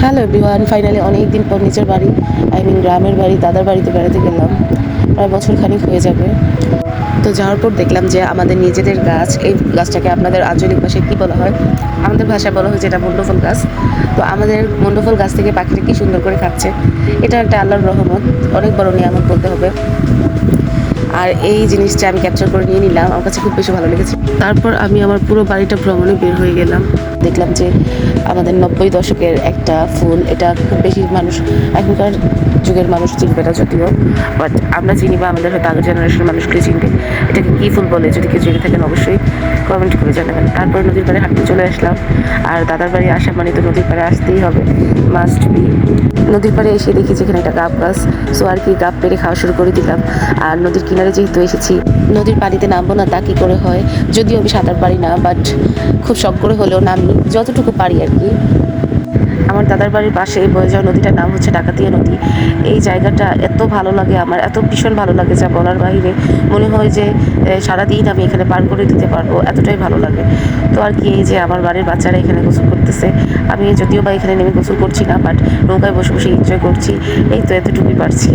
Hello everyone, finally অনেক দিন পর নিজের বাড়ি গ্রামের বাড়ি দাদার বাড়িতে বেড়াতে গেলাম। প্রায় বছরখানিক হয়ে যাবে। তো যাওয়ার পর দেখলাম যে আমাদের নিজেদের গাছ, এই গাছটাকে আপনাদের আঞ্চলিক ভাষায় কী বলা হয়, আমাদের ভাষায় বলা হয় যেটা মুন্ডফল গাছ। তো আমাদের মুন্ডফল গাছ থেকে পাখিটা কী সুন্দর করে খাচ্ছে। এটা একটা আল্লাহর রহমত, অনেক বড় নিয়ামত বলতে হবে। আর এই জিনিসটা আমি ক্যাপচার করে নিয়ে নিলাম, আমার কাছে খুব বেশি ভালো লেগেছে। তারপর আমি আমার পুরো বাড়িটা ভ্রমণে বের হয়ে গেলাম। দেখলাম যে আমাদের 90 দশকের একটা ফুল, এটা খুব বেশি মানুষ এখনকার যুগের মানুষ চিনবে না যদিও, বাট আমরা চিনি বা আমাদের হয়তো আগের জেনারেশনের মানুষকে চিনবে। এটাকে কী ফুল বলে যদি কেউ জেনে থাকেন অবশ্যই কমেন্ট করে জানাবেন। তারপর নদীর পাড়ে হাঁটতে চলে আসলাম। আর দাদার বাড়ি আসা মানে তো নদীর পাড়ে আসতেই হবে, মাস্ট বি। নদীর পাড়ে এসে দেখি যেখানে একটা গাব গাছ, সো আর কি গাব পেড়ে খাওয়া শুরু করে দিলাম। আর নদীর কিনারে যেহেতু এসেছি, নদীর পানিতে নামবো না তা কী করে হয়, যদিও আমি সাঁতার পারি না, বাট খুব শখ করে হলেও নামি যতটুকু পারি আর কি। আমার দাদার বাড়ির পাশে বয়ে যাওয়া নদীটার নাম হচ্ছে ডাকাতিয়া নদী। এই জায়গাটা এত ভালো লাগে আমার, এত ভীষণ ভালো লাগে যা বলার বাইরে। মনে হয় যে সারাদিন আমি এখানে পার করে দিতে পারবো, এতটাই ভালো লাগে। তো আর কি, এই যে আমার বাড়ির বাচ্চারা এখানে গোসল করতেছে, আমি যদিও বা এখানে নেমে গোসল করছি না, বাট নৌকায় বসে বসে এনজয় করছি। এই তো এতটুকুই পারছি।